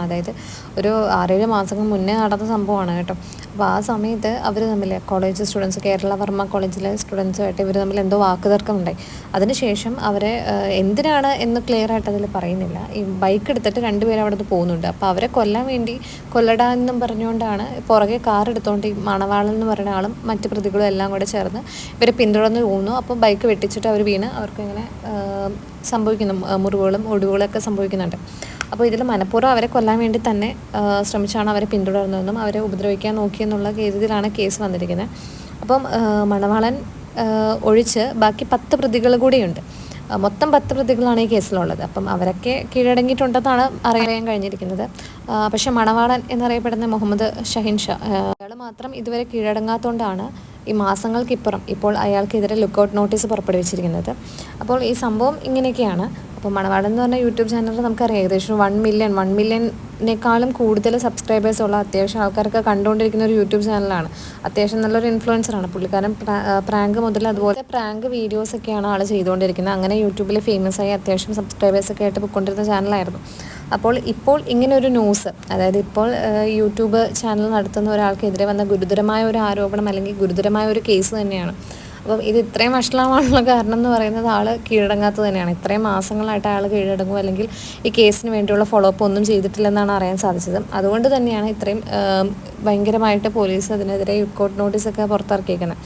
അതായത് ഒരു 6-7 മാസങ്ങൾ മുന്നേ നടന്ന സംഭവമാണ് കേട്ടോ. അപ്പോൾ ആ സമയത്ത് അവർ തമ്മിൽ കോളേജ് സ്റ്റുഡൻസ്, കേരള വർമ്മ കോളേജിലെ സ്റ്റുഡൻസുമായിട്ട് ഇവർ തമ്മിൽ എന്തോ വാക്കുതർക്കമുണ്ടായി. അതിനുശേഷം അവരെ എന്തിനാണ് എന്ന് ക്ലിയർ ആയിട്ട് അതിൽ പറയുന്നില്ല. ഈ ബൈക്ക് എടുത്തിട്ട് രണ്ടുപേരും അവിടെ നിന്ന് പോകുന്നുണ്ട്. അപ്പോൾ അവരെ കൊല്ലാൻ വേണ്ടി കൊല്ലടാന്നും പറഞ്ഞുകൊണ്ടാണ് പുറകെ കാർ എടുത്തുകൊണ്ട് ഈ മണവാളൻ എന്ന് പറയുന്ന ആളും മറ്റ് പ്രതികളും എല്ലാം കൂടെ ചേർന്ന് ഇവരെ പിന്തുടർന്ന് പോകുന്നു. അപ്പോൾ ബൈക്ക് വെട്ടിച്ചിട്ട് അവർ വീണ് അവർക്ക് ഇങ്ങനെ സംഭവിക്കുന്നു, മുറിവുകളും ഒടിവുകളൊക്കെ സംഭവിക്കുന്നുണ്ട്. അപ്പോൾ ഇതിൽ മനഃപൂർവ്വം അവരെ കൊല്ലാൻ വേണ്ടി തന്നെ ശ്രമിച്ചാണ് അവരെ പിന്തുടർന്നതെന്നും അവരെ ഉപദ്രവിക്കാൻ നോക്കിയെന്നുള്ള രീതിയിലാണ് കേസ് വന്നിരിക്കുന്നത്. അപ്പം മണവാളൻ ഒഴിച്ച് ബാക്കി 10 പ്രതികൾ കൂടിയുണ്ട്. മൊത്തം 10 പ്രതികളാണ് ഈ കേസിലുള്ളത്. അപ്പം അവരൊക്കെ കീഴടങ്ങിയിട്ടുണ്ടെന്നാണ് അറിയാൻ കഴിഞ്ഞിരിക്കുന്നത്. പക്ഷേ മണവാളൻ എന്നറിയപ്പെടുന്ന മുഹമ്മദ് ഷഹീൻ ഷാ, അയാൾ മാത്രം ഇതുവരെ കീഴടങ്ങാത്തതുകൊണ്ടാണ് ഈ മാസങ്ങൾക്കിപ്പുറം ഇപ്പോൾ അയാൾക്കെതിരെ ലുക്കൗട്ട് നോട്ടീസ് പുറപ്പെടുവിച്ചിരിക്കുന്നത്. അപ്പോൾ ഈ സംഭവം ഇങ്ങനെയൊക്കെയാണ്. അപ്പോൾ മണവാളൻ എന്ന് പറഞ്ഞ യൂട്യൂബ് ചാനൽ നമുക്കറിയാം ഏകദേശം 1 മില്യണിനേക്കാളും കൂടുതൽ സബ്സ്ക്രൈബേഴ്സുള്ള അത്യാവശ്യം ആൾക്കാരൊക്കെ കണ്ടുകൊണ്ടിരിക്കുന്ന ഒരു യൂട്യൂബ് ചാനലാണ്. അത്യാവശ്യം നല്ലൊരു ഇൻഫ്ലുവൻസറാണ് പുള്ളിക്കാരൻ. പ്രാങ്ക് മുതൽ അതുപോലെ പ്രാങ്ക് വീഡിയോസൊക്കെയാണ് ആൾ ചെയ്തുകൊണ്ടിരിക്കുന്നത്. അങ്ങനെ യൂട്യൂബിൽ ഫേമസ് ആയി അത്യാവശ്യം സബ്സ്ക്രൈബേഴ്സൊക്കെ ആയിട്ട് പോയിക്കൊണ്ടിരുന്ന ചാനലായിരുന്നു. ഇപ്പോൾ ഇങ്ങനെ ഒരു ന്യൂസ്, അതായത് ഇപ്പോൾ യൂട്യൂബ് ചാനൽ നടത്തുന്ന ഒരാൾക്കെതിരെ വന്ന ഗുരുതരമായ ഒരു ആരോപണം അല്ലെങ്കിൽ ഗുരുതരമായ ഒരു കേസ് തന്നെയാണ്. അപ്പം ഇത് ഇത്രയും വഷളാവാനുള്ള കാരണം എന്ന് പറയുന്നത് ആൾ കീഴടങ്ങാത്തത് തന്നെയാണ്. ഇത്രയും മാസങ്ങളായിട്ട് ആൾ കീഴടങ്ങും അല്ലെങ്കിൽ ഈ കേസിന് വേണ്ടിയുള്ള ഫോളോ അപ്പ് ഒന്നും ചെയ്തിട്ടില്ലെന്നാണ് അറിയാൻ സാധിച്ചത്. അതുകൊണ്ട് തന്നെയാണ് ഇത്രയും ഭയങ്കരമായിട്ട് പോലീസ് അതിനെതിരെ ലുക്കൗട്ട് നോട്ടീസൊക്കെ പുറത്തിറക്കിയിരിക്കുന്നത്.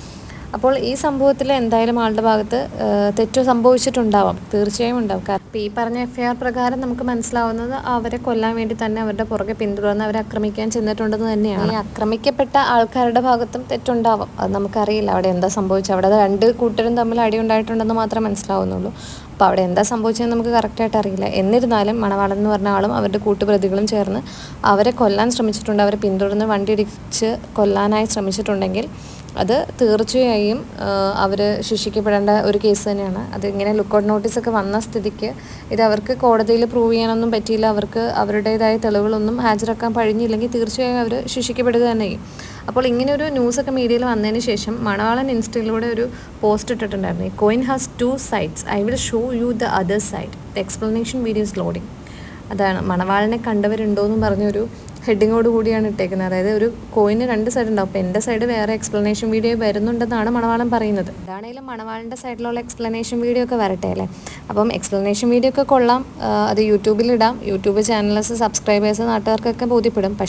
അപ്പോൾ ഈ സംഭവത്തിൽ എന്തായാലും ആളുടെ ഭാഗത്ത് തെറ്റ് സംഭവിച്ചിട്ടുണ്ടാവാം, തീർച്ചയായും ഉണ്ടാവും. കാരണം ഈ പറഞ്ഞ FIR പ്രകാരം നമുക്ക് മനസ്സിലാവുന്നത് അവരെ കൊല്ലാൻ വേണ്ടി തന്നെ അവരുടെ പുറകെ പിന്തുടർന്ന് അവരെ ആക്രമിക്കാൻ ചെന്നിട്ടുണ്ടെന്ന് തന്നെയാണ്. ഈ ആക്രമിക്കപ്പെട്ട ആൾക്കാരുടെ ഭാഗത്തും തെറ്റുണ്ടാവാം, അത് നമുക്കറിയില്ല. അവിടെ എന്താ സംഭവിച്ചത്, അവിടെ 2 കൂട്ടരും തമ്മിൽ അടി ഉണ്ടായിട്ടുണ്ടെന്ന് മാത്രമേ മനസ്സിലാവുന്നുള്ളൂ. അപ്പോൾ അവിടെ എന്താ സംഭവിച്ചതെന്ന് നമുക്ക് കറക്റ്റായിട്ട് അറിയില്ല. എന്നിരുന്നാലും മണവാളൻ എന്ന് പറഞ്ഞ ആളും അവരുടെ കൂട്ടുപ്രതികളും ചേർന്ന് അവരെ കൊല്ലാൻ ശ്രമിച്ചിട്ടുണ്ട്. അവരെ പിന്തുടർന്ന് വണ്ടി ഇടിച്ച് കൊല്ലാനായി ശ്രമിച്ചിട്ടുണ്ടെങ്കിൽ അത് തീർച്ചയായും അവർ ശിക്ഷിക്കപ്പെടേണ്ട ഒരു കേസ് തന്നെയാണ്. അതിങ്ങനെ ലുക്കൗട്ട് നോട്ടീസൊക്കെ വന്ന സ്ഥിതിക്ക് ഇത് അവർക്ക് കോടതിയിൽ പ്രൂവ് ചെയ്യാനൊന്നും പറ്റിയില്ല, അവർക്ക് അവരുടേതായ തെളിവുകളൊന്നും ഹാജരാക്കാൻ കഴിഞ്ഞില്ലെങ്കിൽ തീർച്ചയായും അവർ ശിക്ഷിക്കപ്പെടുക തന്നെ ചെയ്യും. അപ്പോൾ ഇങ്ങനെയൊരു ന്യൂസൊക്കെ മീഡിയയിൽ വന്നതിന് ശേഷം മണവാളൻ ഇൻസ്റ്റയിലൂടെ ഒരു പോസ്റ്റ് ഇട്ടിട്ടുണ്ടായിരുന്നു. ഈ coin has 2 sides, I will show you the other side, the explanation video is loading. അതാണ് മണവാളനെ കണ്ടവരുണ്ടോ എന്നും പറഞ്ഞൊരു ഹെഡിങ്ങോട് കൂടിയാണ് ഇട്ടേക്കുന്നത്. അതായത് ഒരു കോയിന് 2 സൈഡ് ഉണ്ടാവും. അപ്പോൾ എൻ്റെ സൈഡ് വേറെ എക്സ്പ്ലനേഷൻ വീഡിയോ വരുന്നുണ്ടെന്നാണ് മണവാളൻ പറയുന്നത്. അതാണെങ്കിലും മണവാളൻ്റെ സൈഡിലുള്ള എക്സ്പ്ലനേഷൻ വീഡിയോ ഒക്കെ വരട്ടെ അല്ലേ. അപ്പം എക്സ്പ്ലനേഷൻ വീഡിയോ ഒക്കെ കൊള്ളാം, അത് യൂട്യൂബിലിടാം. യൂട്യൂബ് ചാനൽസ് സബ്സ്ക്രൈബേഴ്സ് നാട്ടുകാർക്കൊക്കെ ബോധ്യപ്പെടും.